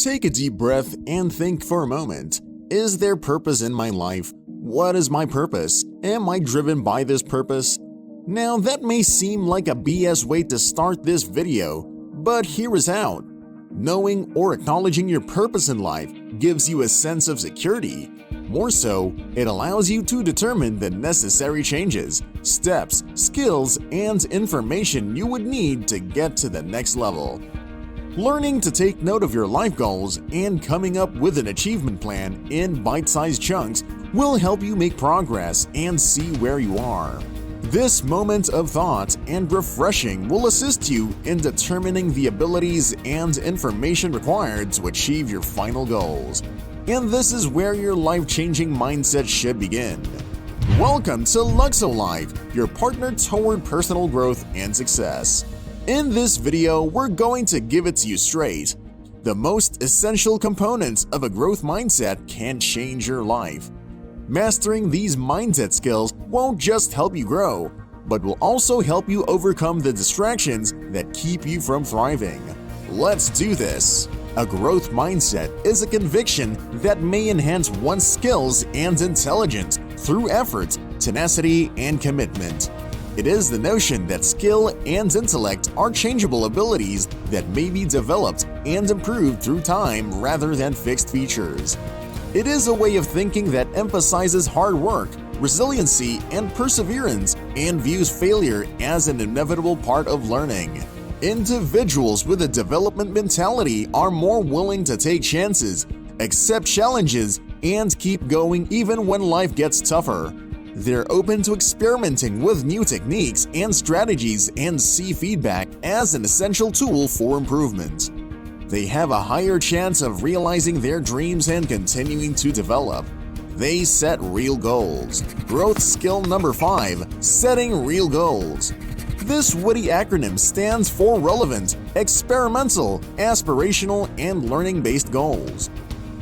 Take a deep breath and think for a moment. Is there purpose in my life? What is my purpose? Am I driven by this purpose? Now that may seem like a BS way to start this video, but here is how. Knowing or acknowledging your purpose in life gives you a sense of security. More so, it allows you to determine the necessary changes, steps, skills, and information you would need to get to the next level. Learning to take note of your life goals and coming up with an achievement plan in bite-sized chunks will help you make progress and see where you are. This moment of thought and refreshing will assist you in determining the abilities and information required to achieve your final goals. And this is where your life-changing mindset should begin. Welcome to Luxo-Life, your partner toward personal growth and success. In this video, we're going to give it to you straight. The most essential components of a growth mindset can change your life. Mastering these mindset skills won't just help you grow, but will also help you overcome the distractions that keep you from thriving. Let's do this! A growth mindset is a conviction that may enhance one's skills and intelligence through effort, tenacity, and commitment. It is the notion that skill and intellect are changeable abilities that may be developed and improved through time rather than fixed features. It is a way of thinking that emphasizes hard work, resiliency, and perseverance, and views failure as an inevitable part of learning. Individuals with a development mentality are more willing to take chances, accept challenges, and keep going even when life gets tougher. They're open to experimenting with new techniques and strategies and see feedback as an essential tool for improvement. They have a higher chance of realizing their dreams and continuing to develop. They set real goals. Growth skill number 5, setting real goals. This witty acronym stands for relevant, experimental, aspirational, and learning-based goals.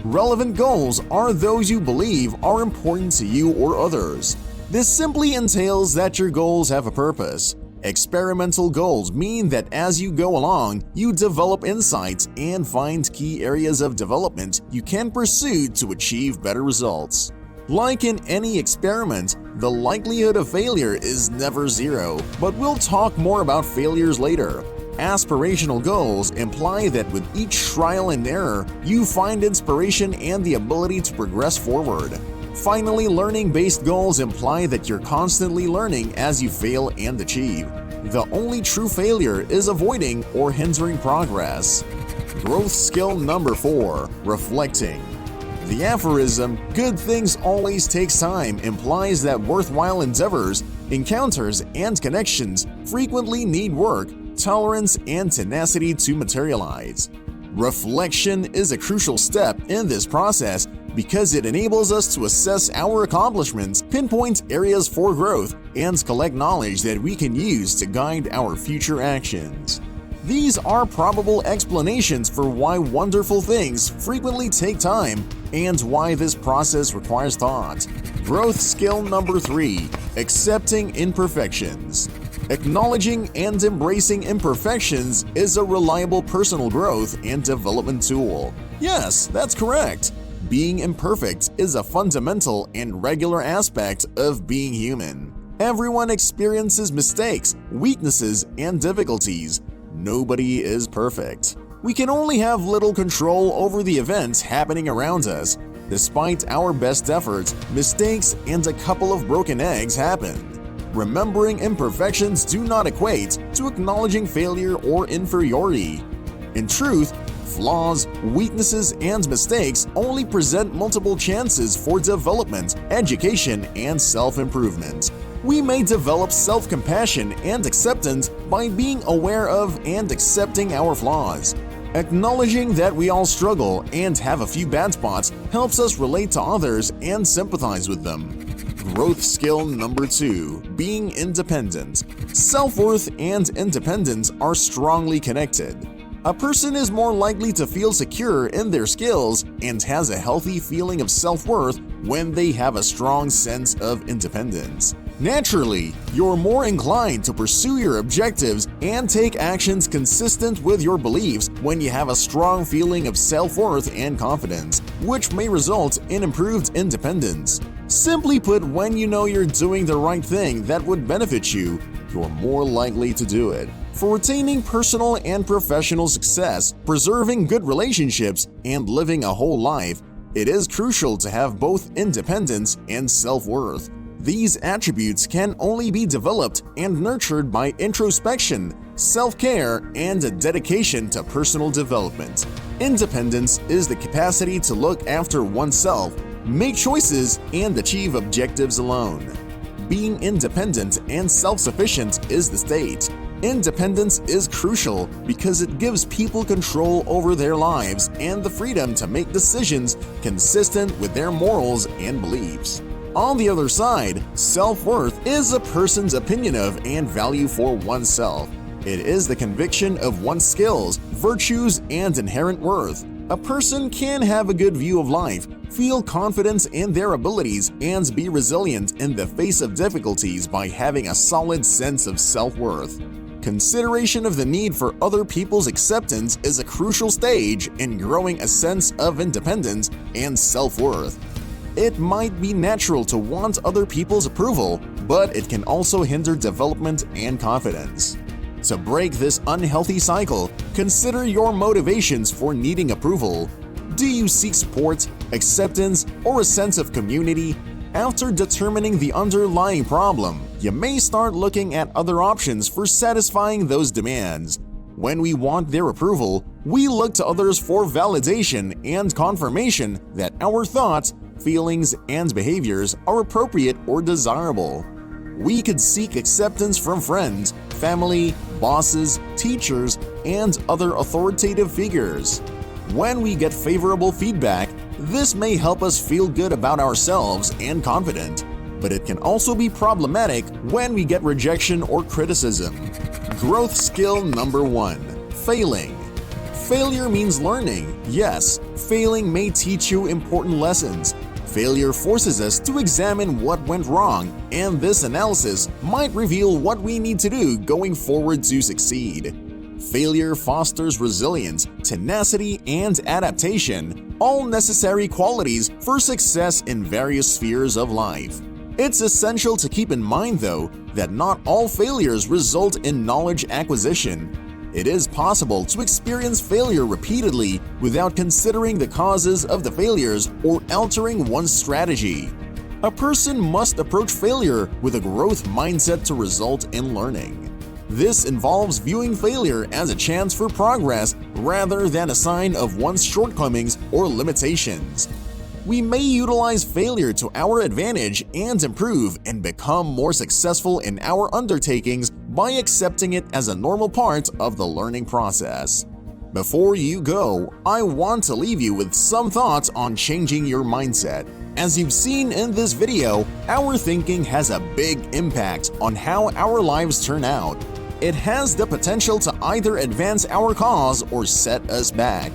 Relevant goals are those you believe are important to you or others. This simply entails that your goals have a purpose. Experimental goals mean that as you go along, you develop insights and find key areas of development you can pursue to achieve better results. Like in any experiment, the likelihood of failure is never zero, but we'll talk more about failures later. Aspirational goals imply that with each trial and error, you find inspiration and the ability to progress forward. Finally, learning-based goals imply that you're constantly learning as you fail and achieve. The only true failure is avoiding or hindering progress. Growth skill number 4, reflecting. The aphorism, "Good things always takes time," implies that worthwhile endeavors, encounters, and connections frequently need work, tolerance, and tenacity to materialize. Reflection is a crucial step in this process because it enables us to assess our accomplishments, pinpoint areas for growth, and collect knowledge that we can use to guide our future actions. These are probable explanations for why wonderful things frequently take time and why this process requires thought. Growth skill number 3, accepting imperfections. Acknowledging and embracing imperfections is a reliable personal growth and development tool. Yes, that's correct. Being imperfect is a fundamental and regular aspect of being human. Everyone experiences mistakes, weaknesses, and difficulties. Nobody is perfect. We can only have little control over the events happening around us. Despite our best efforts, mistakes and a couple of broken eggs happen. Remembering imperfections do not equate to acknowledging failure or inferiority. In truth, flaws, weaknesses, and mistakes only present multiple chances for development, education, and self-improvement. We may develop self-compassion and acceptance by being aware of and accepting our flaws. Acknowledging that we all struggle and have a few bad spots helps us relate to others and sympathize with them. Growth skill number 2, being independent. Self-worth and independence are strongly connected. A person is more likely to feel secure in their skills and has a healthy feeling of self-worth when they have a strong sense of independence. Naturally, you're more inclined to pursue your objectives and take actions consistent with your beliefs when you have a strong feeling of self-worth and confidence, which may result in improved independence. Simply put, when you know you're doing the right thing that would benefit you, you're more likely to do it. For attaining personal and professional success, preserving good relationships, and living a whole life, it is crucial to have both independence and self-worth. These attributes can only be developed and nurtured by introspection, self-care, and a dedication to personal development. Independence is the capacity to look after oneself, make choices, and achieve objectives alone. Being independent and self-sufficient is the state. Independence is crucial because it gives people control over their lives and the freedom to make decisions consistent with their morals and beliefs. On the other side, self-worth is a person's opinion of and value for oneself. It is the conviction of one's skills, virtues, and inherent worth. A person can have a good view of life, feel confidence in their abilities, and be resilient in the face of difficulties by having a solid sense of self-worth. Consideration of the need for other people's acceptance is a crucial stage in growing a sense of independence and self-worth. It might be natural to want other people's approval, but it can also hinder development and confidence. To break this unhealthy cycle, consider your motivations for needing approval. Do you seek support, acceptance, or a sense of community? After determining the underlying problem, you may start looking at other options for satisfying those demands. When we want their approval, we look to others for validation and confirmation that our thoughts, feelings, and behaviors are appropriate or desirable. We could seek acceptance from friends, family, bosses, teachers, and other authoritative figures. When we get favorable feedback, this may help us feel good about ourselves and confident, but it can also be problematic when we get rejection or criticism. Growth skill number 1: failing. Failure means learning. Yes, failing may teach you important lessons. Failure forces us to examine what went wrong, and this analysis might reveal what we need to do going forward to succeed. Failure fosters resilience, tenacity, and adaptation, all necessary qualities for success in various spheres of life. It's essential to keep in mind, though, that not all failures result in knowledge acquisition. It is possible to experience failure repeatedly without considering the causes of the failures or altering one's strategy. A person must approach failure with a growth mindset to result in learning. This involves viewing failure as a chance for progress rather than a sign of one's shortcomings or limitations. We may utilize failure to our advantage and improve and become more successful in our undertakings by accepting it as a normal part of the learning process. Before you go, I want to leave you with some thoughts on changing your mindset. As you've seen in this video, our thinking has a big impact on how our lives turn out. It has the potential to either advance our cause or set us back.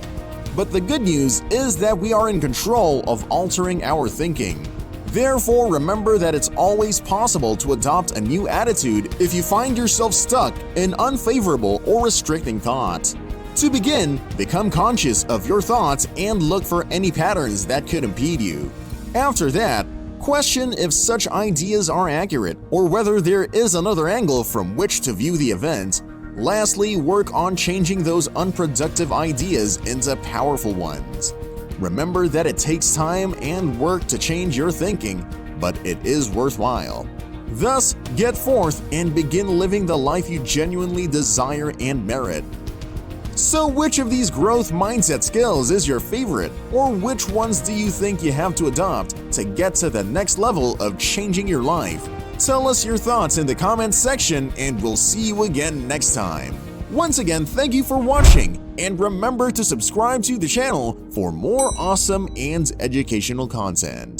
But the good news is that we are in control of altering our thinking. Therefore, remember that it's always possible to adopt a new attitude if you find yourself stuck in unfavorable or restricting thought. To begin, become conscious of your thoughts and look for any patterns that could impede you. After that, question if such ideas are accurate or whether there is another angle from which to view the event. Lastly, work on changing those unproductive ideas into powerful ones. Remember that it takes time and work to change your thinking, but it is worthwhile. Thus, get forth and begin living the life you genuinely desire and merit. So which of these growth mindset skills is your favorite, or which ones do you think you have to adopt to get to the next level of changing your life? Tell us your thoughts in the comments section and we'll see you again next time. Once again, thank you for watching, and remember to subscribe to the channel for more awesome and educational content.